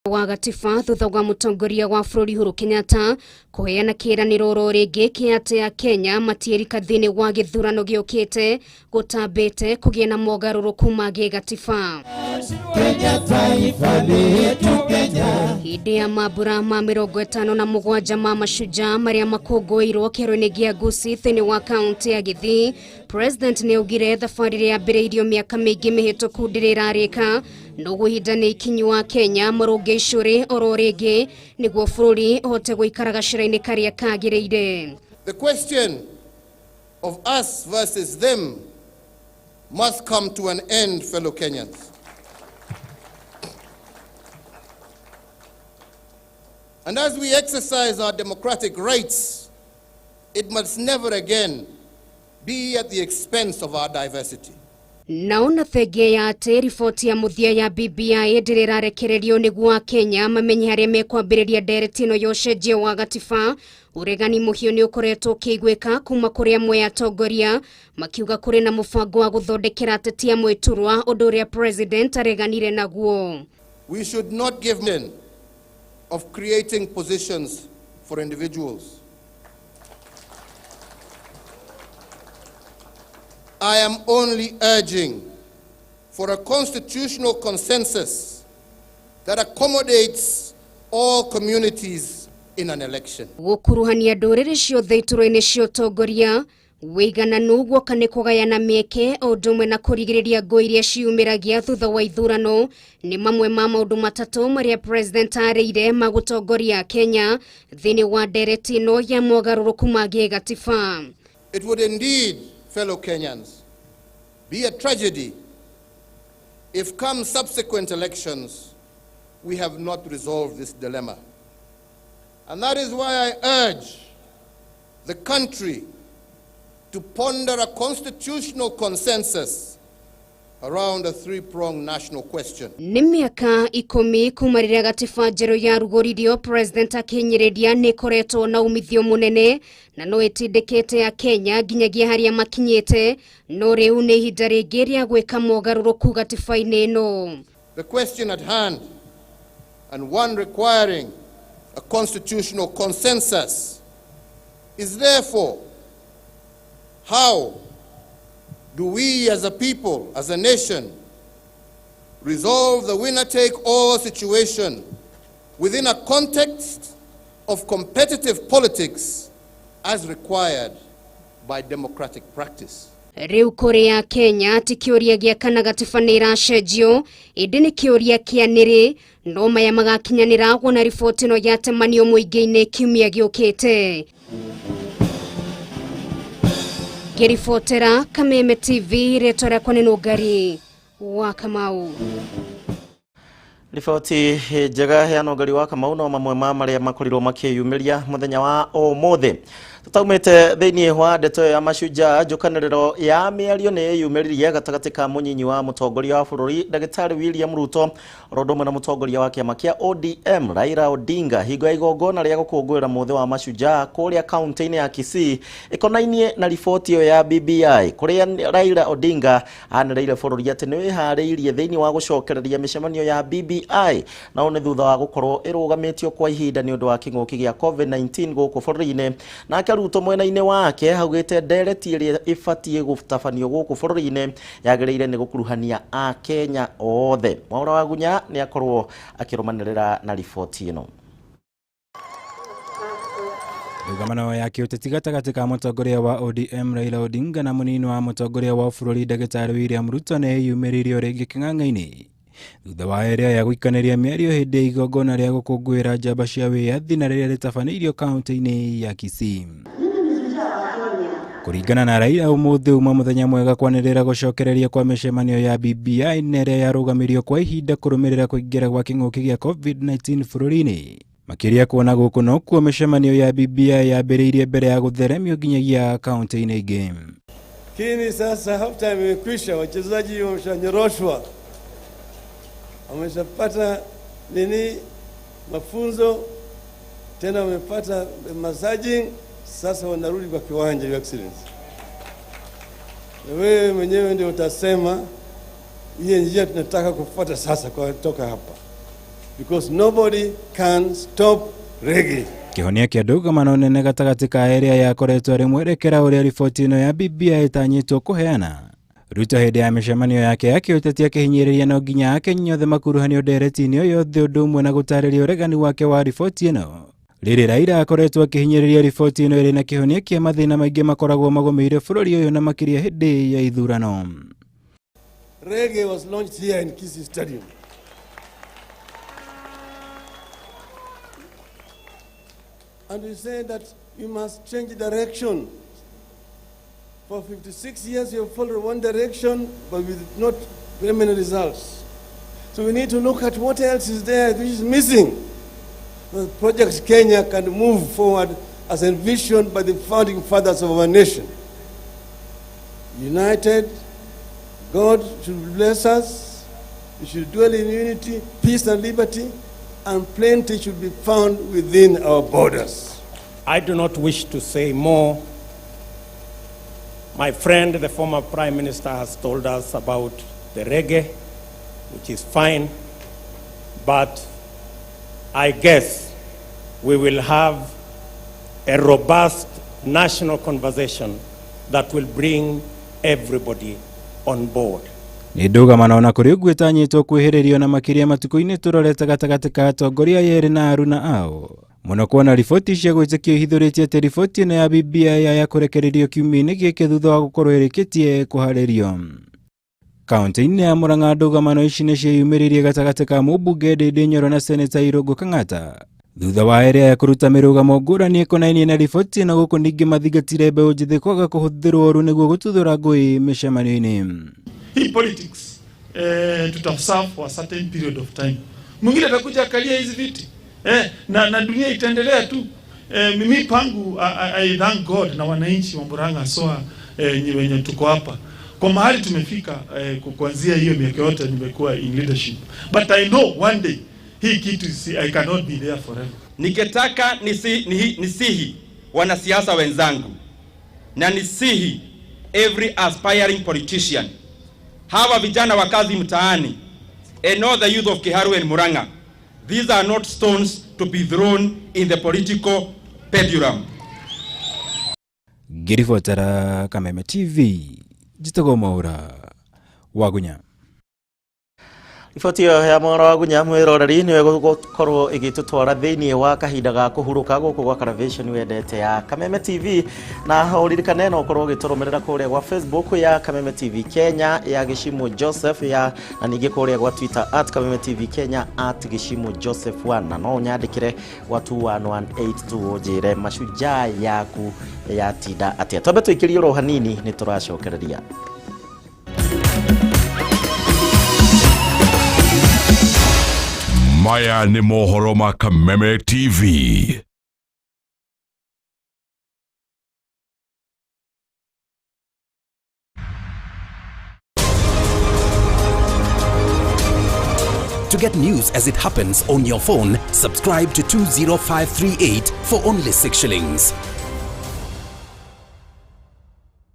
wa gatiba thutha wa mutongoria wa bũrũri Uhuru Kenyatta kuheana kĩranĩro rĩngĩ kĩa ya Kenya matierika thĩinĩ wa gĩthurano gĩũkĩte gũtambĩte kũgĩa na mogarũrũku ma gĩgatiba. Hĩndĩ ya mambura ma 57 ma mashujaa marĩa makũngũĩirwo kĩharo-inĩ gĩa Gusii thĩinĩ wa kaunti ya Githii, President nĩaugire thabarĩ yambĩrĩirio mĩaka mĩingĩ mĩhĩtũku ndĩrĩrarĩka no gũhinda nĩ ikinyi wa Kenya mũrũnge icũrĩ oro rĩngĩ nĩguo bũrũri ũhote gũikara gacĩra-inĩ karĩa kagĩrĩire. The question of us versus them must come to an end, fellow Kenyans. And as we exercise our democratic rights, it must never again be at the expense of our diversity. Naona thenge ya atĩ riboti ya mũthia ya BBI ndĩrĩrarekererio nĩguo Kenya mamenye harĩa mekwambĩrĩria ndereti ĩno ya ũcenjia wa gatiba. Uregani mũhiũ nĩ ũkoretwo ũkĩiguĩka kuma kũrĩ amwe atongoria makiuga kũrĩ na mũbango wa gũthondekera ateti amwe iturwa ũndũ ũrĩa president areganire naguo. We should not give in of creating positions for individuals. I am only urging for a constitutional consensus that accommodates all communities in an election. Gukuruhania ndũrĩrĩ ciothe iturwa-inĩ cia ũtongoria wĩigananu guoka nĩ kũgayana mĩeke o ũndũ ũmwe na kũrigĩrĩria ngũĩ iria ciumĩragia thutha wa ithurano nĩ mamwe ma maũndũ matatũ marĩa president arĩire ma gũtongoria Kenya thĩinĩ wa ndereti ĩno ya mogarũrũku ma gĩgatiba. It would indeed, fellow Kenyans, be a tragedy if come subsequent elections we have not resolved this dilemma. And that is why I urge the country to ponder a constitutional consensus around a three-pronged national question. Nĩ mĩaka 10 kuma rĩrĩa gatiba njerũ yarugũririo, president akĩnyĩrĩria nĩ koretwo na umithio mũnene na no ĩtindĩkĩte ya Kenya nginyagia harĩa makinyĩte, no rĩu nĩ ihinda rĩngĩ rĩa gwĩka mogarũrũku gatiba-inĩ ĩno. The question at hand, and one requiring a constitutional consensus, is therefore how do we as a people, as a nation, resolve the winner-take-all situation within a context of competitive politics as required by democratic practice? Riu Kuria Kenya ti kĩũria gĩa kana gatiba nĩ iracenjio, ĩndĩ nĩ kĩũria kĩanĩrĩ no maya magakinyanĩra kuona riboti ĩno yatemanio mũingĩ-inĩ kiumia gĩũkĩte. Gerifotera Kameme TV retora kwa neno gari wa Kamau. Riboti njega ya nogari wa Kamau no mamwe ma marĩa makorirwo makĩyumĩria mũthenya wa ũmũthĩ. Tutaumĩte thĩinĩ wa ndeto ya mashujaa, njokanĩrĩro ya mĩario nĩ yumĩririe gatagatĩ ka mũnyinyi wa mũtongoria wa bũrũri Ndagĩtarĩ William Ruto oro ũmwe na mũtongoria wa kĩama kĩa ODM Raila Odinga hingo ya igongona rĩa gũkũngũĩra mũthĩ wa mashujaa kũrĩa kaunti-inĩ ya Kisii ĩkonainie na riboti ĩyo ya BBI kũrĩa Raila Odinga anĩrĩire bũrũri atĩ nĩ wĩharĩirie thĩinĩ wa gũcokereria mĩcemanio ya BBI na nĩ thutha wa gũkorwo ĩrũgamĩtio kwa ihinda nĩ ũndũ wa kĩng'ũki gĩa COVID-19 gũkũ bũrũri-inĩ. Na Ruto mwena-inĩ wake haugĩte ndereti ĩrĩa ĩbatiĩ gũtabanio gũkũ bũrũri-inĩ yagĩrĩire nĩ gũkuruhania a Kenya othe. Mwaura wa Gunya nĩ akorwo akĩrũmanĩrĩra na riboti ĩno. Rũgamano ya kĩũteti gatagatĩ ka mũtongoria wa ODM Raila Odinga na mũnini wa mũtongoria wa bũrũri Ndagĩtarĩ William Ruto nĩ yumĩrĩirio rĩngĩ kĩng'ang'a-inĩ thutha wa ĩrĩa ya gũikanĩria mĩario hĩndĩ ya igongona rĩa gũkũngũĩra njamba cia wĩyathi na rĩrĩa rĩtabanĩirio kaunti-inĩ ya Kisii. Kũringana na Raila, ũmũthĩ uma mũthenya mwega kwanĩrĩra gũcokereria kwa mĩcemanio ya BBI na ĩrĩa yarũgamirio kwa ihinda kũrũmĩrĩra kũingĩra gwa kĩng'ũki gĩa COVID-19 bũrũri-inĩ. Makĩria kuona gũkũ nokuo mĩcemanio ya BBI yambĩrĩirie mbere ya gũtheremio nginyagia kaunti-inĩ ingĩ. Lakini sasa halftime imekwisha, wachezaji wameshanyoroshwa, wameshapata mafunzo, tena wamepata massaging, sasa wanarudi kwa kiwanja, your excellency. Wewe mwenyewe ndio utasema hii njia tunataka kufuata sasa kwa kutoka hapa. because nobody can stop reggae. Kihonia kia ndũgamano nene gatagatĩ ka area yakoretwo arĩ mwerekera ũrĩa riboti ĩno ya BBI ĩtanyĩtwo kũheana. Ruto hĩndĩ ya mĩcemanio yake ya kĩũteti akĩhinyĩrĩria no nginya Akenya othe makuruhanio ndereti-inĩ o yothe ũndũ ũmwe na gũtarĩria ũregani wake wa riboti ĩno. Rĩrĩ Raila akoretwo akĩhinyĩrĩria riboti ĩno ĩrĩ na kĩhonia kĩa mathĩna maingĩ makoragwo magũmĩire bũrũri ũyũ na makĩria hĩndĩ ya ithurano. Reggae was launched here in Kisii Stadium. And we say that you must change direction. For 56 years you have followed one direction, but with not very many results. So we need to look at what else is there which is missing. The Project Kenya can move forward as envisioned by the founding fathers of our nation. United, God should bless us. We should dwell in unity, peace and liberty, and plenty should be found within our borders. I do not wish to say more. My friend, the former Prime Minister, has told us about the reggae, which is fine, but I guess we will have a robust national conversation that will bring everybody on board. Nĩ ndũgamano na kũrĩ ũguo ĩtanyĩtwo kwĩhĩrĩrio na makĩria matukũ-inĩ tũrorete gatagatĩ ka atongoria yerĩ na aruna ao. Mũno kuona riboti cia gwĩtĩkio ihithũrĩtie atĩ riboti ĩno ya BBI ya kũrekererio kiumia-inĩ gĩkĩ thutha wa gũkorwo ĩrĩkĩtie kũharĩrio. Kaunti-inĩ ya Murang'a ndũgamano ici nĩ ciĩyumĩririe gatagatĩ ka mũmbunge Ndindi Nyoro na seneta Irũngũ Kang'ata thutha wa area ya kũruta mĩrũgamo ngũrani ĩkonainie na riboti ĩno gũkũ ningĩ mathingatire mbeũ njĩthĩ kwaga kũhũthĩrwo ũru nĩguo gũtuthũra ngũĩ mĩcemanio-inĩ. Hii politics tutaserve for a certain period of time. Mwingine atakuja akalia hizi viti. Na dunia itaendelea tu. Mimi pangu I thank God na wananchi wa Murang'a soa wenye tuko hapa. Kwa mahali tumefika kuanzia hiyo miaka yote nimekuwa in leadership. But I know one day hii kitu I cannot be there forever. Nikitaka nisihi wanasiasa wenzangu na nisihi every aspiring politician, hawa vijana wa kazi mtaani, and all the youth of Kiharu and Murang'a, these are not stones to be thrown in the political pendulum. Girifotara Kameme TV, Jitogo Maura, Wagunya. Riboti ya Mwaura Wagunya mwĩroreri nĩwe gũkorwo ĩgĩtũtwara thĩinĩ wa kahinda ga kũhurũka gũkũ gwa Karavation wendete ya Kameme TV, na ũririkane no ũkorwo ũgĩtũrũmĩrĩra kũrĩa gwa Facebook ya Kameme TV Kenya ya Gichimu Joseph na ningĩ kũrĩa gwa Twitter @Kameme TV Kenya @Gichimu Joseph 1 na no nyandĩkĩre gwa 21182 ũnjĩre mashujaa yaku ya tinda atĩa. Twambe tũikĩrie oro hanini nĩ tũracokereria. Maya ni mohoro ma Kameme TV. To get news as it happens on your phone, subscribe to 20538 for only 6 shillings.